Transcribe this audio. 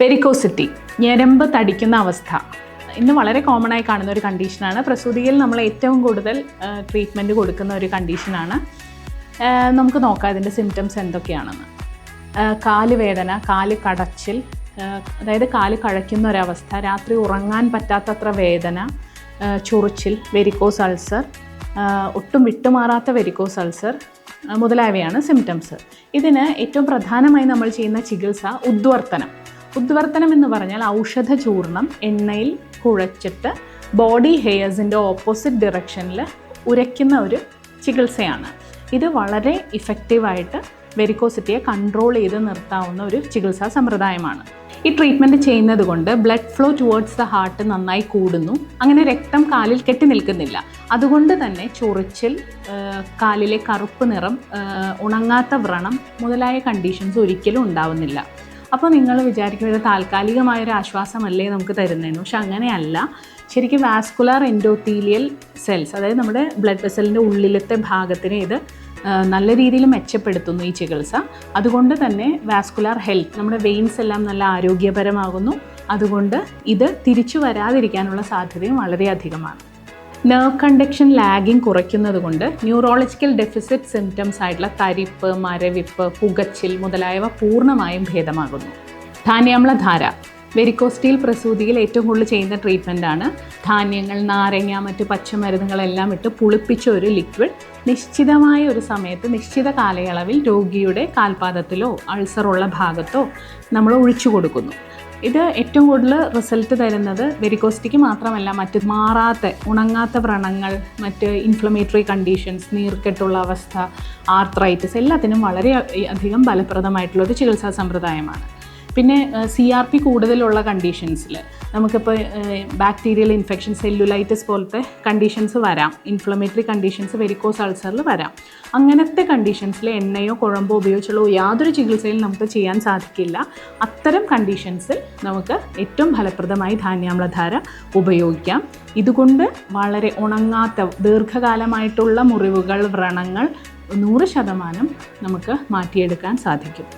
Varicosity, ഞരമ്പ് തടിക്കുന്ന അവസ്ഥ, ഇന്ന് വളരെ കോമൺ ആയി കാണുന്ന ഒരു കണ്ടീഷനാണ്. പ്രസൂതിയിൽ നമ്മൾ ഏറ്റവും കൂടുതൽ ട്രീറ്റ്മെൻറ്റ് കൊടുക്കുന്ന ഒരു കണ്ടീഷനാണ്. നമുക്ക് നോക്കാം ഇതിൻ്റെ സിംറ്റംസ് എന്തൊക്കെയാണെന്ന്. കാല് വേദന, കാല് കടച്ചിൽ, അതായത് കാല് കഴയ്ക്കുന്ന ഒരവസ്ഥ, രാത്രി ഉറങ്ങാൻ പറ്റാത്തത്ര വേദന, ചൊറിച്ചിൽ, വെരിക്കോസ് അൾസർ, ഒട്ടും വിട്ടുമാറാത്ത വെരിക്കോസ് അൾസർ മുതലായവയാണ് സിംറ്റംസ്. ഇതിന് ഏറ്റവും പ്രധാനമായി നമ്മൾ ചെയ്യുന്ന ചികിത്സ ഉദ്വർത്തനം. ഉദ്വർത്തനം എന്ന് പറഞ്ഞാൽ ഔഷധ ചൂർണം എണ്ണയിൽ കുഴച്ചിട്ട് ബോഡി ഹെയർസിൻ്റെ ഓപ്പോസിറ്റ് ഡിറക്ഷനിൽ ഉരയ്ക്കുന്ന ഒരു ചികിത്സയാണ്. ഇത് വളരെ ഇഫക്റ്റീവായിട്ട് വെരിക്കോസിറ്റിയെ കൺട്രോൾ ചെയ്ത് നിർത്താവുന്ന ഒരു ചികിത്സാ സമ്പ്രദായമാണ്. ഈ ട്രീറ്റ്മെൻറ്റ് ചെയ്യുന്നത് കൊണ്ട് blood flow towards the heart നന്നായി കൂടുന്നു. അങ്ങനെ രക്തം കാലിൽ കെട്ടി നിൽക്കുന്നില്ല. അതുകൊണ്ട് തന്നെ ചൊറിച്ചിൽ, കാലിലെ കറുപ്പ് നിറം, ഉണങ്ങാത്ത വ്രണം മുതലായ കണ്ടീഷൻസ് ഒരിക്കലും ഉണ്ടാവുന്നില്ല. അപ്പോൾ നിങ്ങൾ വിചാരിക്കും ഇത് താൽക്കാലികമായൊരു ആശ്വാസമല്ലേ നമുക്ക് തരുന്നതെന്ന്. പക്ഷെ അങ്ങനെയല്ല. ശരിക്കും വാസ്കുലാർ എൻഡോത്തീലിയൽ സെൽസ്, അതായത് നമ്മുടെ ബ്ലഡ് വെസലിൻ്റെ ഉള്ളിലത്തെ ഭാഗത്തിനെ ഇത് നല്ല രീതിയിൽ മെച്ചപ്പെടുത്തുന്നു ഈ ചികിത്സ. അതുകൊണ്ട് തന്നെ വാസ്കുലാർ ഹെൽത്ത്, നമ്മുടെ വെയിൻസ് എല്ലാം നല്ല ആരോഗ്യപരമാകുന്നു. അതുകൊണ്ട് ഇത് തിരിച്ചു വരാതിരിക്കാനുള്ള സാധ്യതയും വളരെയധികമാണ്. നെർവ് കണ്ടക്ഷൻ ലാഗിങ് കുറയ്ക്കുന്നത് കൊണ്ട് ന്യൂറോളജിക്കൽ ഡെഫിസിറ്റ് സിംറ്റംസ് ആയിട്ടുള്ള തരിപ്പ്, മരവിപ്പ്, പുകച്ചിൽ മുതലായവ പൂർണ്ണമായും ഭേദമാകുന്നു. ധാന്യാമ്ലധാര വെരിക്കോസ്റ്റീൽ പ്രസൂതിയിൽ ഏറ്റവും കൂടുതൽ ചെയ്യുന്ന ട്രീറ്റ്മെൻറ്റാണ്. ധാന്യങ്ങൾ, നാരങ്ങ, മറ്റ് പച്ചമരുന്നുകളെല്ലാം ഇട്ട് പുളിപ്പിച്ച ഒരു ലിക്വിഡ് നിശ്ചിതമായ ഒരു സമയത്ത് നിശ്ചിത കാലയളവിൽ രോഗിയുടെ കാൽപാദത്തിലോ അൾസറുള്ള ഭാഗത്തോ നമ്മൾ ഒഴിച്ചു കൊടുക്കുന്നു. ഇത് ഏറ്റവും കൂടുതൽ റിസൾട്ട് തരുന്നത് വെരിക്കോസിറ്റിക്ക് മാത്രമല്ല, മറ്റ് മാറാത്ത ഉണങ്ങാത്ത വ്രണങ്ങൾ, മറ്റ് ഇൻഫ്ലമേറ്ററി കണ്ടീഷൻസ്, നീർക്കെട്ടുള്ള അവസ്ഥ, ആർത്രൈറ്റിസ് എല്ലാത്തിനും വളരെ അധികം ഫലപ്രദമായിട്ടുള്ളൊരു ചികിത്സാ സമ്പ്രദായമാണ്. പിന്നെ CRP കൂടുതലുള്ള കണ്ടീഷൻസിൽ നമുക്കിപ്പോൾ ബാക്ടീരിയൽ ഇൻഫെക്ഷൻ, സെല്ലുലൈറ്റിസ് പോലത്തെ കണ്ടീഷൻസ് വരാം. ഇൻഫ്ലമേറ്ററി കണ്ടീഷൻസ് വെരിക്കോസ് അൾസറിൽ വരാം. അങ്ങനത്തെ കണ്ടീഷൻസിൽ എണ്ണയോ കുഴമ്പോ ഉപയോഗിച്ചുള്ള യാതൊരു ചികിത്സയും നമുക്ക് ചെയ്യാൻ സാധിക്കില്ല. അത്തരം കണ്ടീഷൻസിൽ നമുക്ക് ഏറ്റവും ഫലപ്രദമായി ധാന്യാമ്ലധാര ഉപയോഗിക്കാം. ഇതുകൊണ്ട് വളരെ ഉണങ്ങാത്ത ദീർഘകാലമായിട്ടുള്ള മുറിവുകൾ, വ്രണങ്ങൾ 100% നമുക്ക് മാറ്റിയെടുക്കാൻ സാധിക്കും.